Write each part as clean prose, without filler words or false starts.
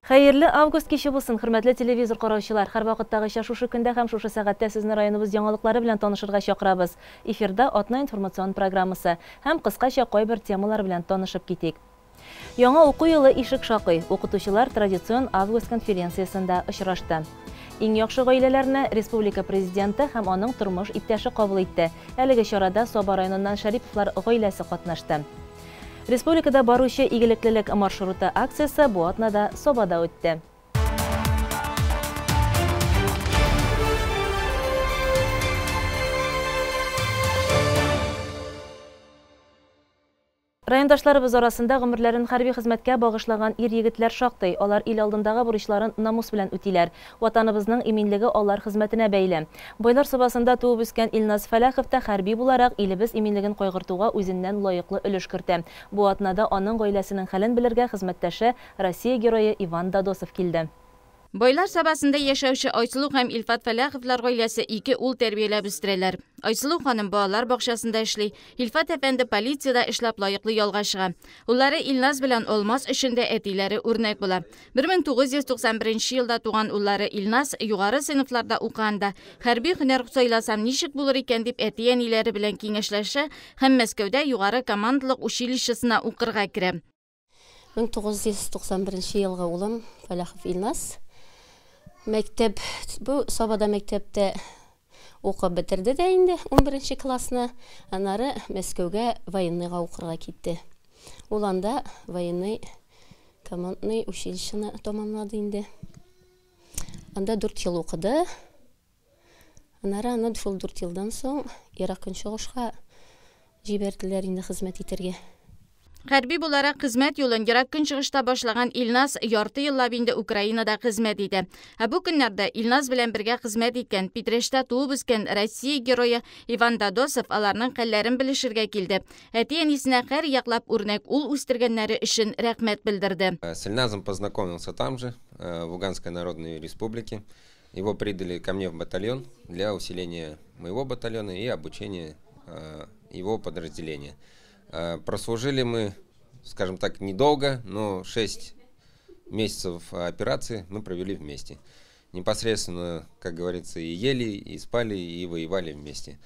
Хәерле август киче булсын, хөрмәтле телевизор караучылар. Һәр вакыттагыча шушы көндә һәм шушы сәгатьтә сезне районыбыз яңалыклары белән танышырга чакырабыз. Эфирда атна информацион программасы һәм кыскача кайбер темалар белән танышып китик. Яңа уку елы ишек шакый. Укытучылар традицион август конференциясында очрашты. Иң яхшы гаиләләрне республика президенты һәм аның тормыш иптәше кабул итте. Әлеге чарада Саба районыннан Шәриповлар гаиләсе катнашты. Республикада баручы игелеклелек маршруты акциясы бу атнада Сабада үтте. Райондашларыбыз арасында гомерләрен хәрби хезмәткә багышлаган ир-егетләр шактый. Алар ил алдындагы бурычларын намус белән үтиләр. Ватаныбызның иминлеге алар хезмәтенә бәйле. Байлар сабасында туып үскән Илназ Фәләхов та хәрби буларак илебез иминлеген кайгыртуга үзеннән лаеклы өлеш кертә. Бу атнада аның гаиләсенең хәлен белергә хезмәттәше Россия герое Иван Дадосов килде. Байлар сабасында яшәүче Айсылу һәм Илфат Фәләховлар гаиләсе 2 ул тәрбияләп үстерәләр. Айсылу ханым балалар бакчасында эшли, Илфат әфәнде полициядә эшләп лаеклы ялга чыга. Уллары Илназ белән Алмаз эшендә әтиләре үрнәк була. 1991 елда туган уллары Илназ югары сыйныфларда укыганда хәрби һөнәр сайласам ничек булыр икән дип әти-әниләре белән киңәшләшә һәм Мәскәүдә югары командалык училищесына укырга керә. 1991 елга улым Фәләхов Илназ Мәктәп, бу Сабада мәктәптә укып бетерде дә инде 11 классны. Аннары Мәскәүгә военныйга укырга китте. Ул анда военный командный училищены тәмамлады инде. Анда 4 ел укыды. Аннары аны шул 4 елдан соң Ирак көнчыгышка җибәрделәр инде хезмәт итәргә. Хәрби буларак хезмәт юлын Ирак көнчыгышта башлаган Илназ ярты еллап инде Украинада хезмәт итә. Бу көннәрдә Илназ белән бергә хезмәт иткән Питрештә туып үскән Россия герое Иван Дадосов аларның хәлләрен белешергә килде. Әти-әнисенә һәр яклап үрнәк ул үстергәннәре өчен рәхмәт белдерде. С Ильназом познакомился там же, в Луганской Народной Республике. Его придали ко мне в батальон для усиления моего батальона и обучения его подразделения. Прослужили мы, скажем так, недолго, но 6 месяцев операции мы провели вместе. Непосредственно, как говорится, и ели, и спали, и воевали вместе.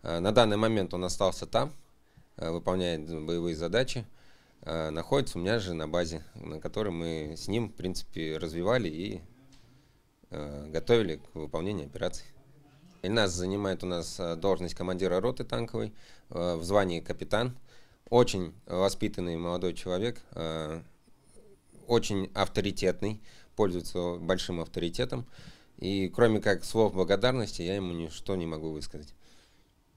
На данный момент он остался там, выполняет боевые задачи, находится у меня же на базе, на которой мы с ним, в принципе, развивали и готовили к выполнению операций. Ильназ занимает у нас должность командира роты танковой в звании капитан. Очень воспитанный молодой человек, очень авторитетный, пользуется большим авторитетом. И кроме как слов благодарности, я ему ничто не могу высказать.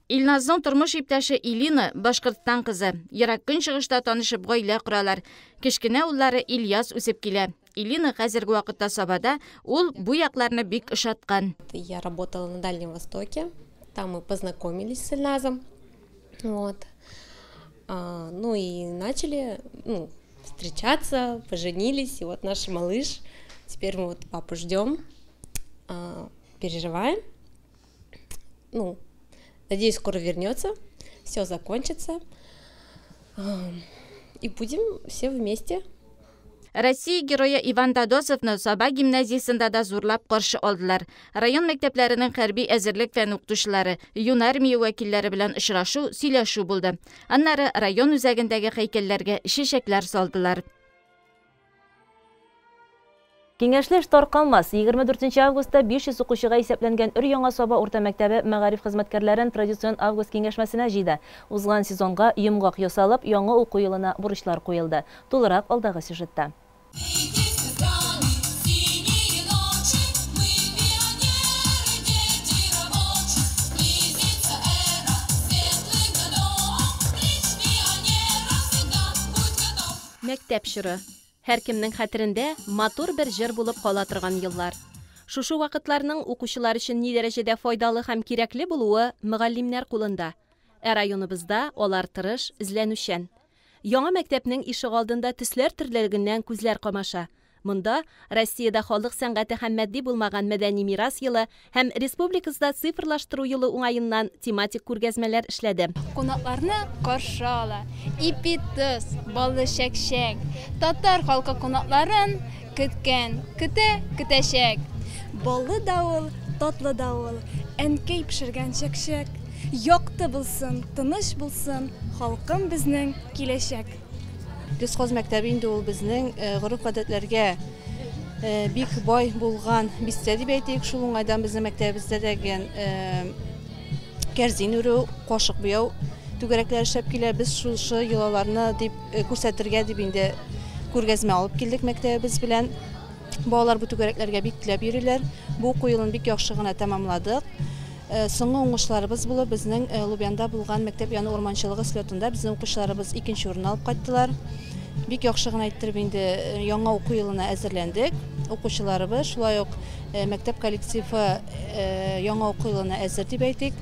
Илназның тормыш иптәше Илина Башкортстан кызы. Ирак көнчыгышта танышып гаилә коралар. Кечкенә уллары Ильяс үсеп килә. Илина хәзерге вакытта Сабада, ул бу якларны бик ошаткан. Я работала на Дальнем Востоке. Там мы познакомились с Ильназом. Вот. Ну и начали встречаться, поженились, и вот наш малыш. Теперь мы вот папу ждем, переживаем. Ну, надеюсь, скоро вернется, все закончится, и будем все вместе. Россия герое Иван Дадосовны Саба гимназиясында да зурлап каршы алдылар. Район мәктәпләренең хәрби әзерлек фән укытучылары, юн армия вәкилләре белән очрашу, сөйләшү булды. Аннары район үзәгендәге һәйкәлләргә чәчәкләр салдылар. Киңәшле эш калмас. 24 августта 500 укучыга исәпләнгән өр-яңа Саба урта мәктәбе мәгариф хезмәткәрләрен традицион август киңәшмәсенә җыйды. Узган сезонга йомгак ясалып, яңа уку елына бурычлар куелды. Тулырак алдагы сюжетта. Мәктәп чоры. Һәр кемнең хәтерендә матур бер җыр булып кала торган еллар. Шушы вакытларның укучылар өчен ни дәрәҗәдә файдалы һәм кирәкле булуы мөгаллимнәр кулында. Районыбызда алар тырыш, эзләнүчән. Яңа мәктәпнең ишек алдында төсләр төрлелегеннән күзләр камаша. Монда Россиядә халык сәнгате һәм матди булмаган мәдәни мирас елы һәм республикасында цифрлаштыру елы уңаеннан тематик күргәзмәләр эшләде. Кунакларны каршы ала. Ипи тыз, баллы чәкчәк. Татар халкы кунакларын Көткән, көтәшәк. Баллы давыл, татлы давыл, әнкәй пешергән чәкчәк. Якты булсын, тыныч булсын, халкым безнең киләчәк. Лесхоз мәктәбе инде ул безнең гореф-гадәтләргә бик бай булган бистә дип әйтик. Шул уңайдан безнең мәктәбебездә дәгән кәрзин үрү, кашык буяу түгәрәкләр эшләп килә. Без шушы йолаларны дип күрсәтергә дип инде күргәзмә алып килдек мәктәбебез белән. Балалар бу түгәрәкләргә бик теләп йөриләр. Бу куелын бик яхшы гына тәмамладык. Соңгы уңышларыбыз булып безнең Лубянда булган мәктәп яны урманчылыгы слетында безнең укучыларыбыз 2нче урын алып кайттылар. Бик яхшы гына әйттереп инде яңа уку елына әзерләндек. Укучыларыбыз шулай ук мәктәп коллективы яңа уку елына әзер дип әйтик.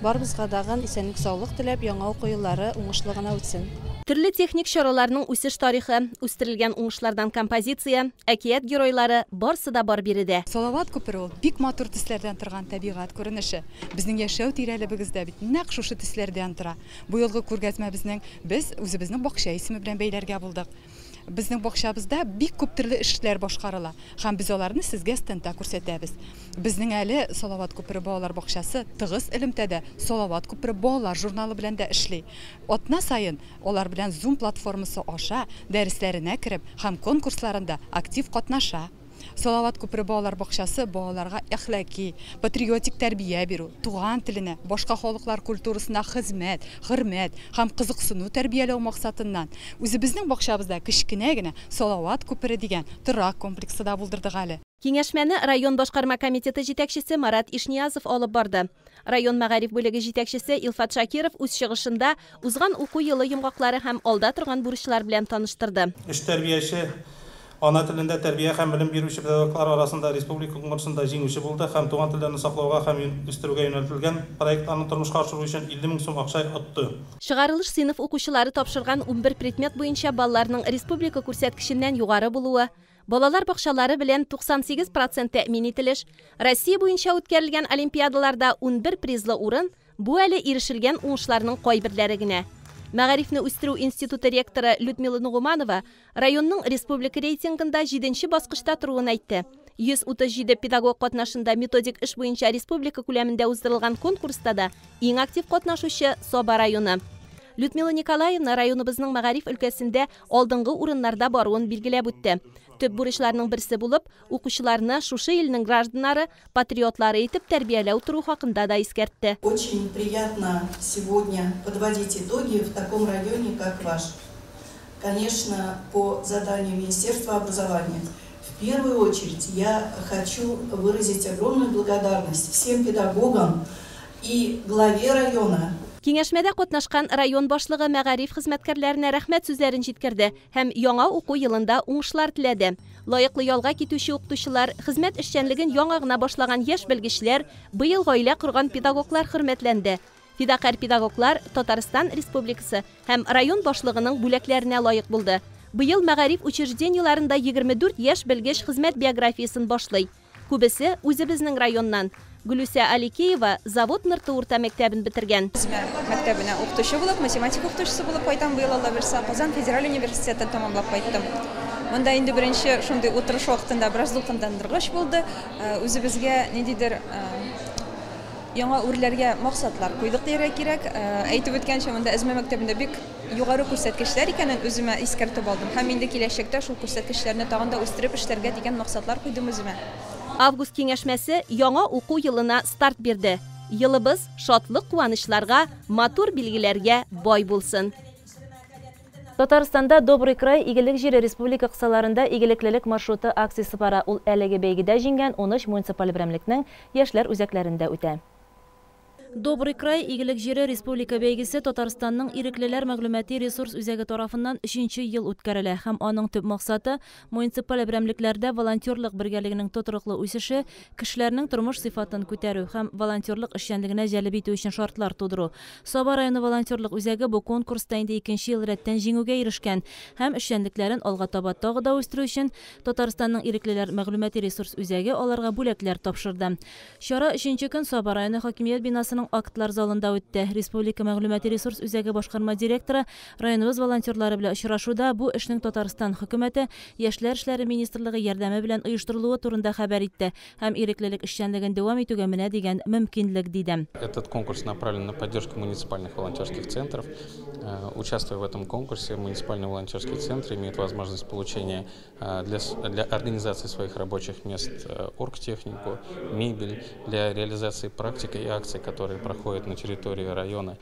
Барыбызга дагы исәнлек саулык теләп яңа уку еллары уңышлы гына үтсен. Төрле техник чараларның үсеш тарихы, үстерелгән уңышлардан композиция, әкият геройлары барсы да бар биредә. Салават күпере ул бик матур төсләрдән торган табигать күренеше. Безнең яшәү тирәлебегездә бит нәкъ шушы төсләрдән тора. Бу елгы күргәзмәбезнең без үзебезнең бакча исеме белән бәйләргә булдык. Безнең бакчабызда бик күп төрле эшләр башкарыла. Һәм біз аларны сезгә стендта күрсәтәбез. Безнең әле Салават күпере балалар бакчасы тыгыз элемтәдә Салават күпере балалар журналы белән дә эшли. Атна сайын алар белән Zoom платформасы аша дәресләренә кереп һәм конкурсларында актив катнаша. Салават күпере балалар бакчасы балаларга әхлаки, патриотик тәрбия бирү, туган теленә, башка халыклар культурасына хезмәт, хөрмәт һәм кызыксыну тәрбияләү максатыннан үзебезнең бакчабызда кечкенә генә Салават күпере дигән торак комплексы да булдырдык әле. Киңәшмәне район башкарма комитеты җитәкчесе Марат Ишниязов алып барды. Район мәгариф бүлеге җитәкчесе Илфат Шакиров үз чыгышында узган уку елы йомгаклары һәм алда торган бурычлар белән таныштырды. Эш тәрбияче ана телендә тәрбия һәм белем бирүче педагоглар арасында республика конкурсында җиңүче булды һәм туган телләрне саклауга һәм үстерүгә юнәлтелгән проектларны тормышка ашыру өчен 50 000 сум акча отты. Чыгарылыш сыйныф укучылары тапшырган 11 предмет буенча балларның республика күрсәткеченнән югары булуы, балалар бакчалары белән 98% тәэмин ителеш, Россия буенча үткәрелгән олимпиадаларда 11 призлы урын бу әле ирешелгән уңышларның кайберләре генә. Мәгарифне үстерү институты ректоры Людмила Нугуманова районның республика рейтингында 7нче баскычта торуын әйтте. 137 педагог катнашында методик эш буенча республика күләмендә уздырылган конкурста да иң актив катнашучы Соба районы. Людмила Николаевна районыбызның мәгариф өлкәсендә алдынгы урыннарда баруын билгеләп үтте. Төп бурычларның берсе булып, укучыларны шушы илнең гражданнары, патриотлары итеп тәрбияләү туру хакында да искәртте. Очень приятно сегодня подводить итоги в таком районе, как ваш. Конечно, по заданию Министерства образования. В первую очередь я хочу выразить огромную благодарность всем педагогам и главе района. Киңәшмәдә катнашкан район башлыгы мәгариф хезмәткәрләренә рәхмәт сүзләрен җиткерде һәм яңа уку елында уңышлар теләде. Лаеклы ялга китүче укытучылар, хезмәт эшчәнлеген яңа гына башлаган яшь белгечләр, быел гаилә корган педагоглар хөрмәтләнде. Фидакарь педагоглар Татарстан Республикасы һәм район башлыгының бүләкләренә лаек булды. Быел мәгариф учреждениеларында 24 яшь белгеч хезмәт биографиясын башлый. Күбесе үзебезнең районнан. Гүлүсә Аликеева завод Нырты урта мәктәбен бетергән. Мәктәбенә укытучы булып, математика укытучысы булып кайтам быел Алла бирсә, Казан федераль университетын тәмамлап кайттым. Монда инде беренче шундый утырыш вакытында бераз дулкынландыргыч булды. Үзебезгә ниндидер яңа үрләргә максатлар куйдык дигән кирәк. Әйтеп үткәнчә, монда Әзмә мәктәбендә бик югары күрсәткечләр икәнен үземә искәртеп алдым. Һәм инде киләчәктә шул күрсәткечләрне тагын да үстереп эшләргә дигән максатлар куйдым үземә. Август киңәшмәсе яңа уку елына старт бирде. Елыбыз шатлык куанычларга, матур билгеләргә бай булсын. Татарстанда Добрый край игелек җире республика кысаларында игелеклелек маршруты акциясе бара. Ул әлеге бәйгедә җиңгән 13 муниципаль берәмлекнең яшьләр үзәкләрендә үтә. Добрый край игелек җире республика бәйгесе Татарстанның иреклеләр мәгълүмати ресурс үзәге тарафыннан 3нче ел үткәрелә һәм аның төп максаты муниципаль берәмлекләрдә волонтерлык бергәлегенең тотрыклы үсеше, кешеләрнең тормыш сыйфатын күтәрү һәм волонтерлык эшчәнлегенә җәлеп итү өчен шартлар тудыру. Саба районы волонтерлык үзәге бу конкурста инде 2нче ел рәттән җиңүгә ирешкән һәм эшчәнлекләрен алга таба тагы да үстерү өчен Татарстанның иреклеләр мәгълүмати ресурс үзәге аларга бүләкләр тапшырды. Чара 3нче көн Саба районы хакимият бинасына башкаласының актлар залында үтте. Республика мәгълүмати ресурс үзәге башкарма директоры районыбыз волонтерлары белән очрашуда бу эшнең Татарстан хөкүмәте Яшьләр эшләре министрлыгы ярдәме белән оештырылуы турында хәбәр итте һәм иреклелек эшчәнлеген дәвам итүгә менә дигән мөмкинлек диде. Этот конкурс направлен на поддержку муниципальных волонтерских центров. Участвуя в этом конкурсе, муниципальные волонтерские центры имеют возможность получения для организации своих рабочих мест оргтехнику, мебель, для реализации практик и акций, которые проходят на территории района,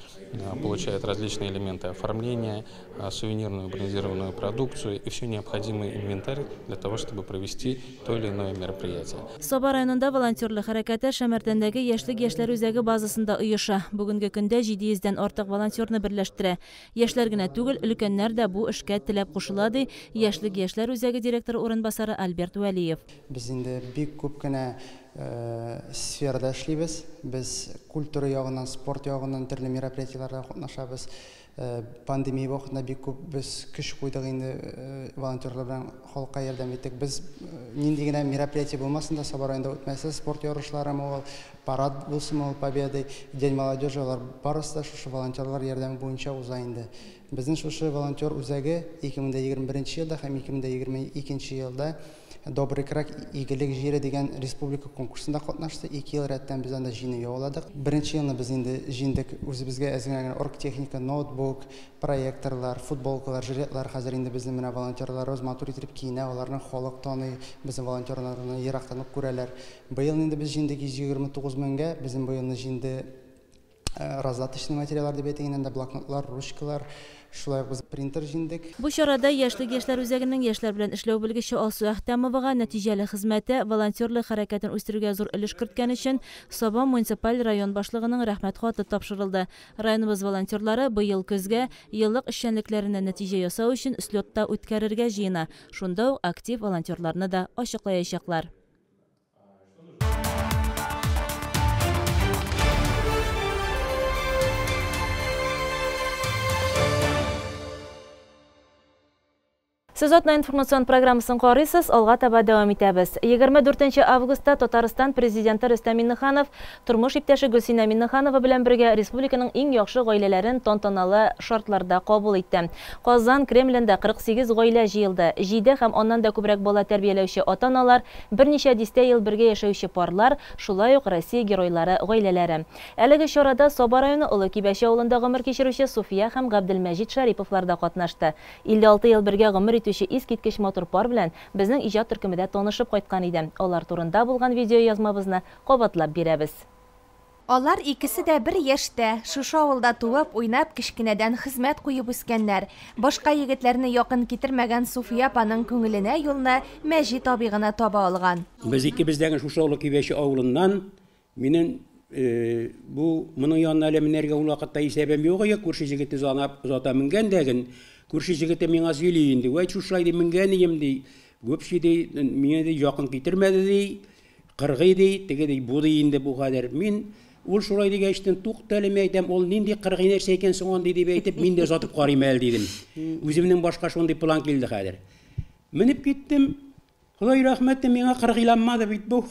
получают различные элементы оформления, сувенирную брендированную продукцию и все необходимый инвентарь для того, чтобы провести то или иное мероприятие. Саба районында волонтерлык хәрәкәте Шәмәрдәндәге яшьләр үзәге базасында оеша. Бүгенге көндә 700-дән артык волонтерны берләштерә. Яшьләр генә түгел, өлкәннәр дә бу эшкә теләп кушыла ди яшьләр үзәге директоры урынбасары Альберт Вәлиев. Без инде бик күп кенә сферада эшлибез. Без культура ягыннан, спорт ягыннан төрле мероприятиеләрдә катнашабыз. Пандемия вакытында бик күп без көч куйдык инде волонтерлар белән халыкка ярдәм иттек. Без нинди генә мероприятие булмасын да Саба районында үтмәсә, спорт ярышлары, парад булсын, победа, День молодежи, барысы да шушы волонтерлар ярдәме буенча уза инде. Безнең шушы волонтер үзәге 2021 елда һәм 2022 елда Добрый крак игелек җире дигән республика конкурсында катнашты. 2 ел рәттән без анда җиңү яуладык. Беренче елны без инде җиңдек. Үзебезгә әзерләнгән оргтехника, ноутбук, проекторлар, футболкалар, жилетлар хәзер инде безнең менә волонтерларыбыз матур итеп киенә, аларның халык таный, безнең волонтерларны ерактан ук күрәләр. Быел инде без җиңдек 129 меңгә, безнең быелны җиңде раздаточный материаллар дип әйтелгәндә блокнотлар, ручкалар, шулай без принтер җиңдек. Бу чарада яшьләр үзәгенең яшьләр белән эшләү белгече Алсу Әхтәмовага нәтиҗәле хезмәте, волонтерлык хәрәкәтен үстерүгә зур өлеш керткән өчен Саба муниципаль район башлыгының рәхмәт хаты тапшырылды. Районыбыз волонтерлары быел көзгә еллык эшчәнлекләренә нәтиҗә ясау өчен слетта үткәрергә җыена. Шунда ук актив волонтерларны да ачыклаячаклар. Сез атна информацион программасын карыйсыз, алга таба дәвам итәбез. 24 августта Татарстан президенты Рөстәм Миннеханов тормыш иптәше Гөлсинә Миннеханова белән бергә республиканың иң яхшы гаиләләрен тантаналы шартларда кабул итте. Казан Кремлендә 48 гаилә җыелды. 7 һәм аннан да күбрәк бала тәрбияләүче ата-аналар, берничә дистә ел бергә яшәүче парлар, шулай ук Россия геройлары гаиләләре. Әлеге чарада Саба районы Олы Кибәш авылында гомер кичерүче Суфия һәм Габделмәҗид Шариповлар да катнашты. 56 ел бергә гомер искиткеч матур пар белән безнең иҗат төркемендә танышып кайткан иде. Алар турында булган видео язмабызны кабатлап бирәбез. Алар икесе дә бер яшьтә, шушы авылда туып, уйнап, кичкенәдән хезмәт куеп үскәннәр. Башка егетләрне якын китермәгән Суфия апаның күңеленә юлны Мәҗит абый гына таба алган. Без икебездәге шушы Олы Кибәш авылыннан минем бу моның янына әле менәргә ул вакытта исәбем юк, күрше җегете узата менгәндәген күрше җегете миңа сөйли инде. Вай шушылай ди менгән идем ди. Күпши ди мине ди якын китермәде ди. Кыргый ди, теге ди бу ди инде бу хәдер. Мин ул шулай дигәчтен тукталым әйтәм, ул нинди кыргый нәрсә икән соң анда дип әйтеп, мин дә затып карыйм әле дидем. Үземнең башка шундый план килде хәдер. Менеп киттем. Худай рәхмәте миңа кыргыйланмады бит бу.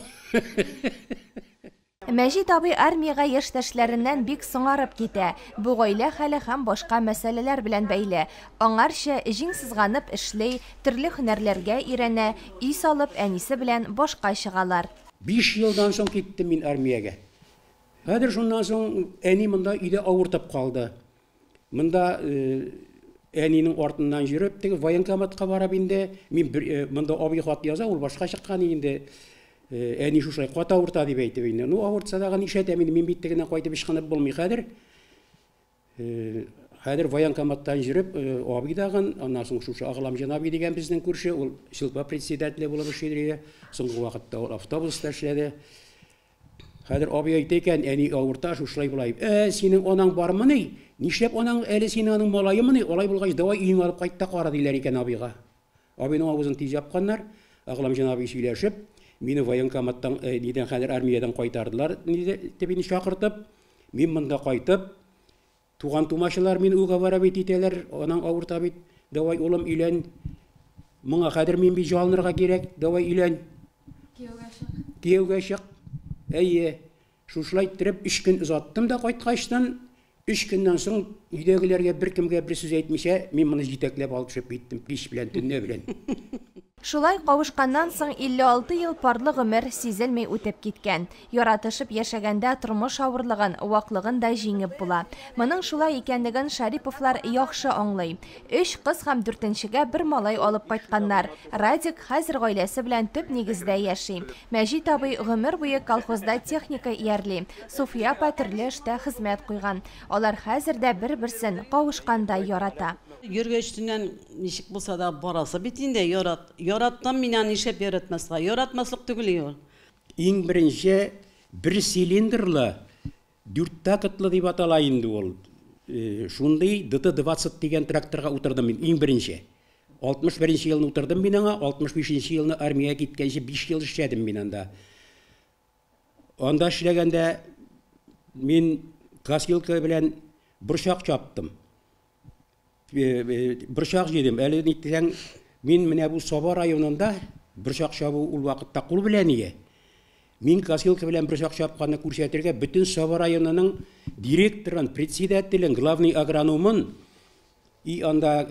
Мәҗит абый армияга яшьтәшләреннән бик соңарып китә. Бу гаилә хәле һәм башка мәсьәләләр белән бәйле. Аңарча җиңсызганып эшли, төрле һөнәрләргә өйрәнә, үй салып әнисе белән башка чыгалар. 5 елдан соң киттем мин армиягә. Хәзер шуннан соң әни монда өйдә авыртып калды. Монда әнинең артыннан йөреп, теге военкоматка барып инде, мин монда абый хат яза, ул башка чыккан инде. Әни шушай кат авырта дип әйтеп инде. Ну авыртса да ишәтәм инде, мин биттегенә кайтып ишканып булмый хәзер. Хәзер военкоматтан йөреп, абый дагын, аннан соң шушы Агыламҗан абый дигән безнең күрше, ул шилпа председателе булып эшләде. Соңгы вакытта ул автобуста эшләде. Хәзер абый әйтә икән, әни авырта, шушылай булай. Синең анаң бармыни? Нишләп анаң әле синең аның малаемыни? Алай булгач, давай өйеңә алып кайт та кара диләр икән абыйга. Абыйның авызын тиз япканнар. Агыламҗан абый сөйләшеп, мине военкоматтан нидән хәзер армиядан кайтардылар, дип мине чакыртып, мин монда кайтып, туган тумачылар мин уга барып әйтәләр, анаң авырта бит, давай улым өйлән. Моңа хәзер мин бит җалынырга кирәк, давай өйлән. Кияүгә чык. Әйе. Шушылай иттереп 3 көн узаттым да кайткачтан 3 көннән соң өйдәгеләргә беркемгә бер сүз әйтмичә, мин моны җитәкләп алып чыгып киттем пич белән, төнне белән. Шулай кавышканнан соң 56 ел парлы гомер сизелмей үтеп киткән. Яратышып яшәгәндә тормыш авырлыгын, ваклыгын да җиңеп була. Моның шулай икәнлеген Шариповлар яхшы аңлый. 3 кыз һәм 4-нчегә бер малай алып кайтканнар. Радик хәзер гаиләсе белән төп нигездә яши. Мәҗит абый гомер буе колхозда техника иярли. Суфия апа төрле эштә хезмәт куйган. Алар хәзер дә бер-берсен кавышканда ярата. Йөргәчтән ничек булса да барасы бит инде яраттым минән ишеп яратмаска. Яратмаслык түгел ул. Иң беренче бер цилиндрлы 4 такытлы дип атала инде ул. Шундый ДТ-20 дигән тракторга утырдым мин иң беренче. 61 елны утырдым мин аңа, 65 елны армиягә киткәнче 5 ел эшләдем мин анда. Анда эшләгәндә мин каскилка белән борчак чаптым. Борчак җыйдым. Әле нитсәң мин менә бу Саба районында борчак чабу ул вакытта кул белән ие. Мин каскилка белән борчак чапканны күрсәтергә бөтен Саба районының директорын, председателен, главный агрономын и анда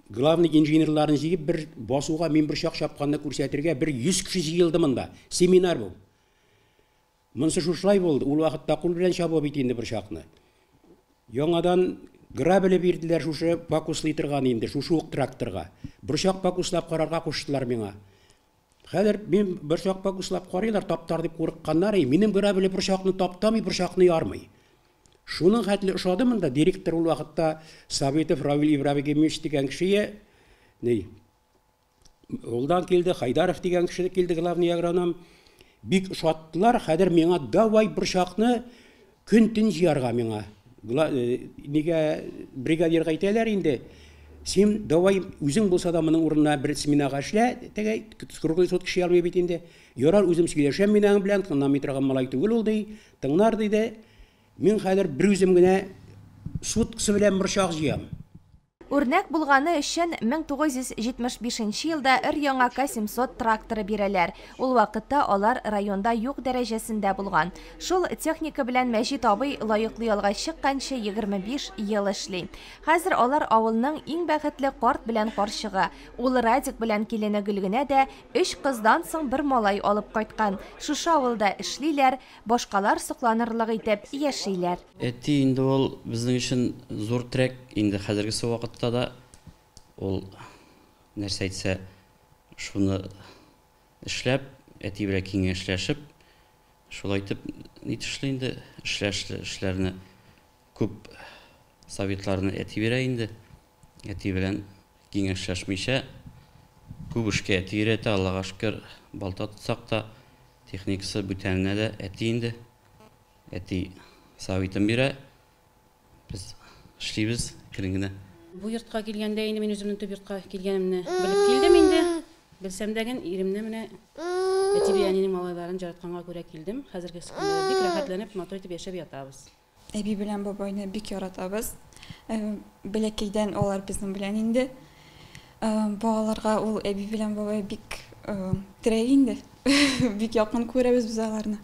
главный инженерларын җыеп бер басуга мин борчак чапканны күрсәтергә бер 100 кеше җыелды монда. Семинар бу. Монсы шулай булды. Ул вакытта кул белән чабу бит инде борчакны. Яңадан грабеле бирделәр шушы пакуслый торган инде, шушы ук тракторга. Борчак пакуслап карарга куштылар миңа. Хәзер мин борчак пакуслап карыйлар, таптар дип курыкканнар, минем грабеле борчакны таптамый, борчакны ярмый. Шуның хәтле ошадым монда директор ул вакытта Саветов Равил Ибрагимович дигән кешегә, Улдан килде, Хайдаров дигән кеше килде, главный агроном. Бик ошаттылар, хәзер миңа давай борчакны көн-төн җыярга миңа. Нигә бригадирга әйтәләр инде. Син давай үзең булса да моның урынына бер сменага эшлә, тәгәй круглый сутки эшли алмый бит инде. Ярар үзем сөйләшәм минең белән, кылнамыйтраган малай түгел ул ди, тыңнар диде. Мин хәзер бер үзем генә суткысы белән борчак җыям. Үрнәк булганы өчен 1975 елда өр-яңа К-700 тракторы бирәләр. Ул вакытта алар районда юк дәрәҗәсендә булган. Шул техника белән Мәҗит абый лаеклы ялга чыкканчы 25 ел эшли. Хәзер алар авылның иң бәхетле карт белән карчыгы. Ул Радик белән килене Гөлгенә дә 3 кыздан соң бер малай алып кайткан. Шушы авылда эшлиләр, башкалар сокланырлык итеп яшиләр. Әти инде ул безнең өчен зур трек инде хәзерге вакытта да ул нәрсә әйтсә шуны эшләп, әти белән киңәшләшеп, шулай итеп нитешле инде эшләрне күп советларны әти бирә инде. Әти белән киңәшләшмичә күп эшкә әти өйрәтә, Аллага шөкер, балта тотсак та техникасы бүтәненә дә әти инде. Әти советын бирә. Без эшлибез киреңгенә. Бу йортка килгәндә инде мин үземнең төп йортка килгәнемне белеп килдем инде. Белсәм дәген иремне менә әти биянинең малайларын жаратканга күрә килдем. Хәзерге көндә бик рәхәтләнеп, матур итеп яшәп ятабыз. Әби белән бабайны бик яратабыз. Бәләкәйдән алар безнең белән инде. Балаларга ул әби белән бабай бик терәк инде. Бик якын күрәбез без аларны.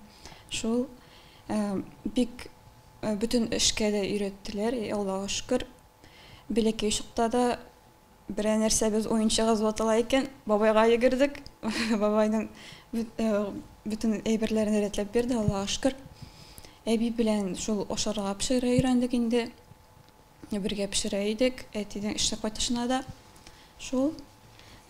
Шул бик bütün эшкә дә өйрәттеләр, Аллага шөкер. Бәләкәй чакта да бер нәрсә без уенчыгыз ватыла икән, бабайга йөгердек. Бабайның bütün әйберләрен рәтләп бирде, Аллага шөкер. Әби белән шул ашарга пешерә өйрәндек инде. Бергә пешерә идек, әтидән эшкә кайтышына да. Шул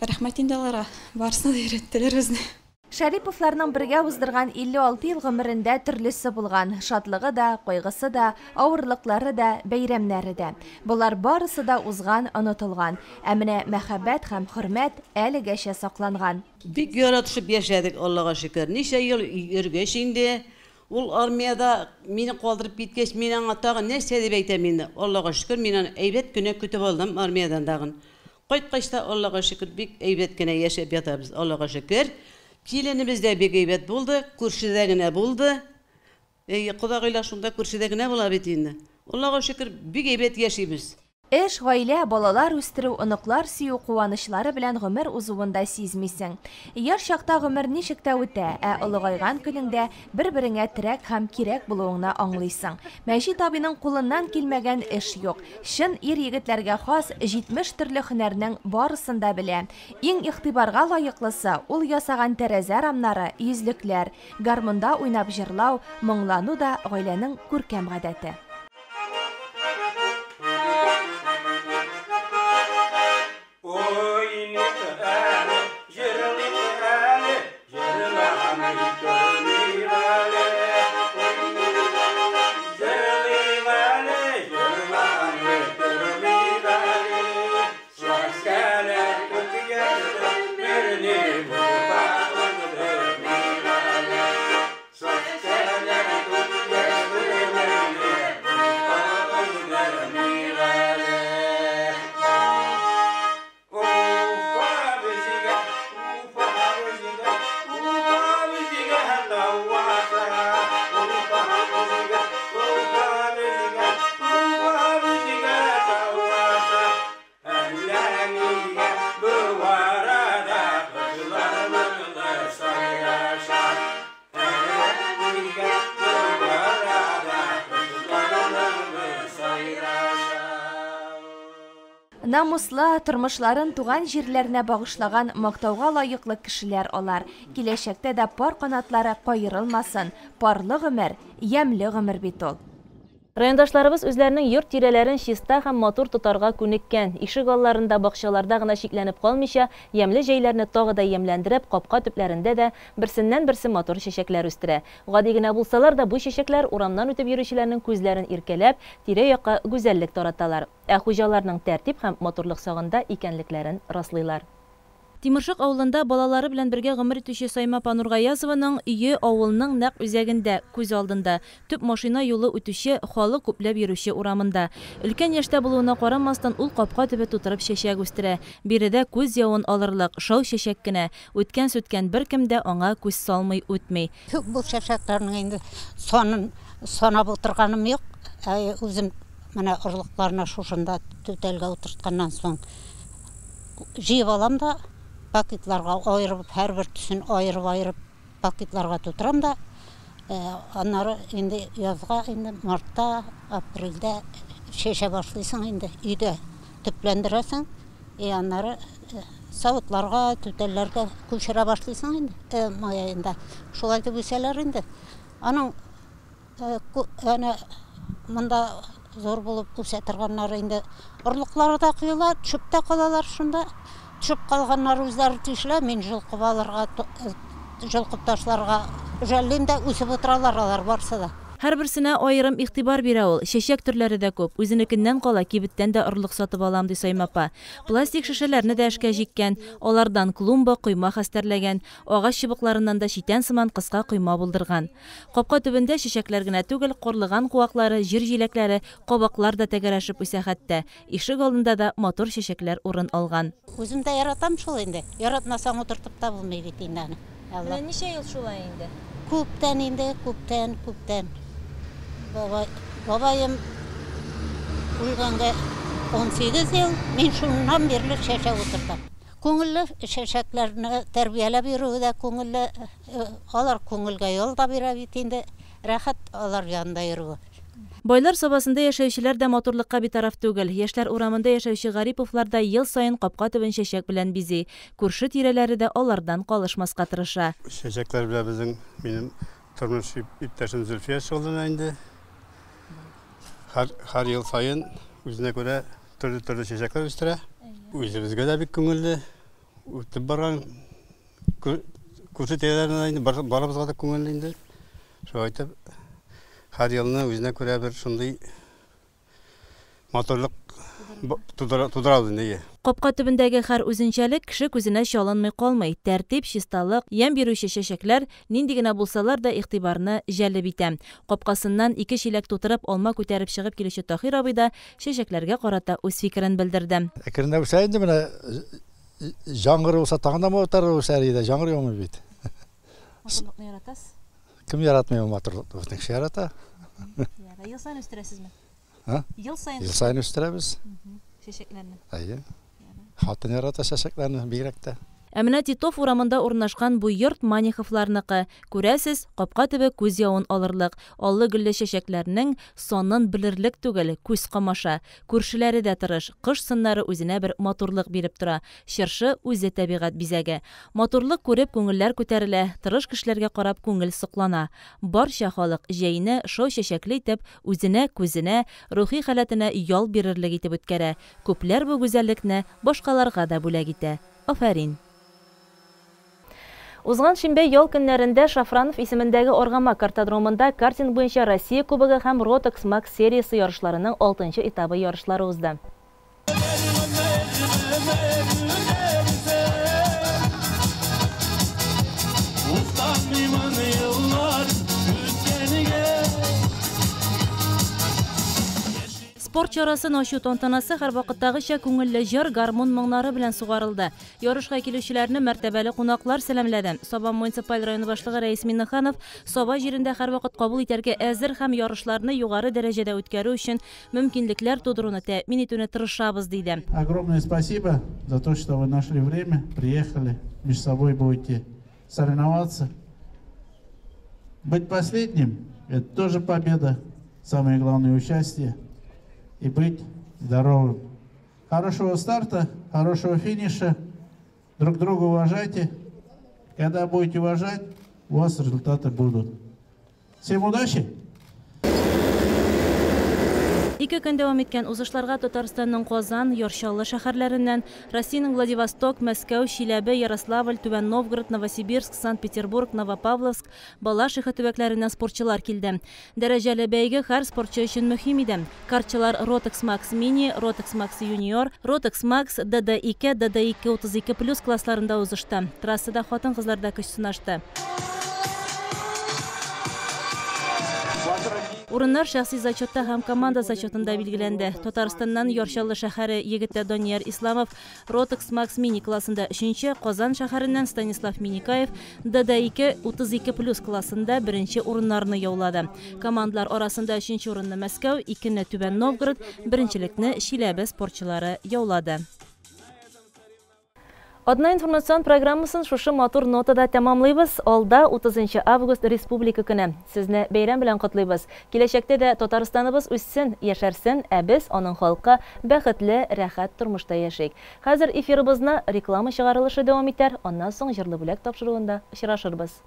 рәхмәт инде аларга, барсын өйрәттеләр безне. Шариповларның бергә уздырган 56 ел гомерендә төрлесе булган. Шатлыгы да, кайгысы да, авырлыклары да, бәйрәмнәре дә. Булар барысы да узган, онытылган. Ә менә мәхәббәт һәм хөрмәт әлегәчә сакланган. Бик яратышып яшәдек, Аллага шөкер. Ничә ел йөргәч инде, ул армияда мине калдырып киткәч, мин аңа тагын нәрсә дип әйтәм инде. Аллага шөкер, мин аны әйбәт кенә көтеп алдым армиядан дагын. Кайткач та Аллага шөкер, бик әйбәт кенә яшәп ятабыз. Аллага шөкер. Киленебез дә бик әйбәт булды, күршедә генә булды. Кудагыйлар шунда күршедә генә була бит инде. Аллага шөкер, бик әйбәт яшибез. Эш, гаилә, балалар үстерү, оныклар сөю куанычлары белән гомер узуында сизмисең. Яр чакта гомер ничек тә үтә, ә олыгайган көнеңдә бер-береңә терәк һәм кирәк булуыңны аңлыйсың. Мәҗит абыйның кулыннан килмәгән эш юк. Шын ир-егетләргә хас 70 төрле һөнәрнең барысын да белә. Иң игътибарга лаеклысы ул ясаган тәрәзә рамнары, йөзлекләр, гармунда уйнап җырлау, моңлану да гаиләнең күркәм гадәте. Намуслы тормышларын туган җирләренә багышлаган мактауга лаеклы кешеләр алар. Киләчәктә дә пар канатлары кайырылмасын. Парлы гомер, ямьле гомер бит ул. Райондашларыбыз үзләренең йорт тирәләрен чиста һәм матур тотарга күнеккән. Ишек алларында, бакчаларда гына шикләнеп калмыйча, ямьле җәйләрне тагы да ямьләндереп, капка төпләрендә дә берсеннән-берсе матур чәчәкләр үстерә. Гади генә булсалар да, бу чәчәкләр урамнан үтеп йөрүчеләрнең күзләрен иркәләп, тирә-якка гүзәллек тараталар. Ә хуҗаларның тәртип һәм матурлык сагында икәнлекләрен раслыйлар. Тимершык авылында балалары белән бергә гомер итүче Сайма Панургаязованың өе авылның нәкъ үзәгендә, күз алдында. Төп машина юлы үтүче, халык күпләп йөрүче урамында. Өлкән яшьтә булуына карамастан, ул капка төбе тутырып чәчәк үстерә. Биредә күз явын алырлык, шау чәчәк кенә. Үткән-сүткән беркем дә аңа күз салмый үтмәй. Бу чәчәкләрнең инде санын санап утырганым юк. Үзем менә орлыкларына шушында төтәлгә утыртканнан соң җыеп алам да пакетларга айырып, һәрбер төсен айырып пакетларга тутырам да, аннары инде язга, инде мартта, апрельдә шешә башлыйсың инде, өйдә төпләндерәсең, аннары савытларга, төтәлләргә күчерә башлыйсың инде, май аенда. Шулай дип үсәләр инде. Аның монда зор булып үсә торганнары инде орлыклары да кыйла, төшеп тә калалар шунда. Төшеп калганнар үзләре тишлә, мин җылкып алырга, җылкып ташларга жәллим дә үсеп утыралар алар барса да. Һәрберсенә аерым игътибар бирә ул. Чәчәк төрләре дә күп. Үзенекеннән кала, кибеттән дә орлык сатып алам ди Сайма апа. Пластик шешәләрне дә эшкә җиккән, алардан клумба, койма хәстәрләгән, агач чыбыкларыннан да читән сыман кыска койма булдырган. Капка төбендә чәчәкләр генә түгел, кырлыган куаклары, җир җиләкләре, кабаклар да тәгәрәшеп үсә хәтта. Ишек алдында да матур чәчәкләр урын алган. Үзем дә яратам шул инде. Яратмасаң утыртып та булмый бит инде. Менә ничә ел шулай инде? Күптән инде, күптән. Бабайым үлгәнгә 18 ел, мин шуннан бирле чәчәк утыртам. Күңелле чәчәкләрне тәрбияләп йөрүе дә күңелле, алар күңелгә ял да бирә бит инде, рәхәт алар янында йөрүе. Байлар сабасында яшәүчеләр дә матурлыкка битараф түгел. Яшьләр урамында яшәүче Гариповлар да ел сайын капка төбен чәчәк белән бизи. Күрше тирәләре дә алардан калышмаска тырыша. Чәчәкләр белән безнең минем тормыш иптәшем Зөлфия шөгыльләнә инде. Һәр ел сайын үзенә күрә төрле чәчәкләр үстерә. Үзебезгә дә бик күңелле. Үтеп барган күрше тирәләренә инде барыбызга да күңелле инде. Шулай итеп һәр елны үзенә күрә бер шундый матурлык тудырады инде. Капка төбендәге һәр үзенчәлек кеше күзенә чалынмый калмый. Тәртип, чисталык, ям бирүче чәчәкләр нинди генә булсалар да игътибарны җәлеп итә. Капкасыннан 2 чиләк тутырып алма күтәреп чыгып килүче Таһир абый да чәчәкләргә карата үз фикерен белдерде. Әкренләп үсә инде менә җаңгыр булса тагында матур үсәр иде, җаңгыр юкмы бит. Матурлыкны яратасыз? Кем яратмый ул матурлыкны? Кеше ярата. Ел сайын үстерәсезме? Ел сайын? Ел сайын өстірәбіз. Шешеклерні? Айы. Хатын ярата шешеклерні бигрәк. Әмінә Титов урамында урнашкан бу йорт Маниховларныкы. Күрәсез, капка төбе күз явын алырлык. Аллы-гөлле чәчәкләрнең сонын белерлек түгел, күз камаша. Күршеләре дә тырыш, кыш сыннары үзенә бер матурлык биреп тора. Чыршы үзе табигать бизәге. Матурлык күреп күңелләр күтәрелә, тырыш кешеләргә карап күңел соклана. Барча халык җәйне шау чәчәкле итеп, үзенә, күзенә, рухи халәтенә ял бирерлек итеп үткәрә. Күпләр бу гүзәллекне башкаларга да бүләк итә. Афәрин. Узган шимбә ял көннәрендә Шафранов исемендәге Аргама картодромында картинг буенча Россия Кубогы һәм Rotex Max сериясы ярышларының 6-нчы этабы ярышлары узды. Спорт чарасын ачу тантанасы һәр вакыттагыча күңелле җыр, гармон моңнары белән сугарылды. Ярышка килүчеләрне мәртәбәле кунаклар сәламләде. Саба муниципаль районы башлыгы Рәис Миннаханов Саба җирендә һәр вакыт кабул итәргә әзер һәм ярышларны югары дәрәҗәдә үткәрү өчен мөмкинлекләр тудыруны тәэмин итүне тырышабыз диде. Огромное спасибо за то, что вы нашли время, приехали, между собой будете соревноваться. Быть последним – это тоже победа, самое главное участие. И быть здоровым. Хорошего старта, хорошего финиша. Друг друга уважайте. Когда будете уважать, у вас результаты будут. Всем удачи! Ике көн дәвам иткән узышларга Татарстанның Казан, Яршаллы шәһәрләреннән, Россиянең Владивосток, Мәскәү, Чиләбе, Ярославль, Түбән Новгород, Новосибирск, Санкт-Петербург, Новопавловск, Балашиха төбәкләреннән спортчылар килде. Дәрәҗәле бәйге һәр спортчы өчен мөһим иде. Картчылар Rotex Max Mini, Rotex Max Junior, Rotex Max DD2, DD2 32+ классларында узышты. Трассада хатын-кызлар да көч сынашты. Урыннар шәхси зачетта һәм команда зачетында билгеләнде. Татарстаннан Яршаллы шәһәре егете Данияр Исламов Rotex Max Mini классында 3-нче, Казан шәһәреннән Станислав Миникаев DD2 32+ классында 1-нче урыннарны яулады. Командалар арасында 3-нче урынны Мәскәү, 2-не Түбән Новгород, 1-нчелекне Чиләбе спортчылары яулады. Одна информацион программасын шушы матур нотада тәмамлыйбыз. Алда 30 август республика көне. Сезне бәйрәм белән котлыйбыз. Киләчәктә дә Татарстаныбыз үссен, яшәрсен, ә без аның халкы бәхетле, рәхәт тормышта яшик. Хәзер эфирыбызны реклама чыгарылышы дәвам итәр. Аннан соң җырлы бүләк тапшыруында очрашырбыз.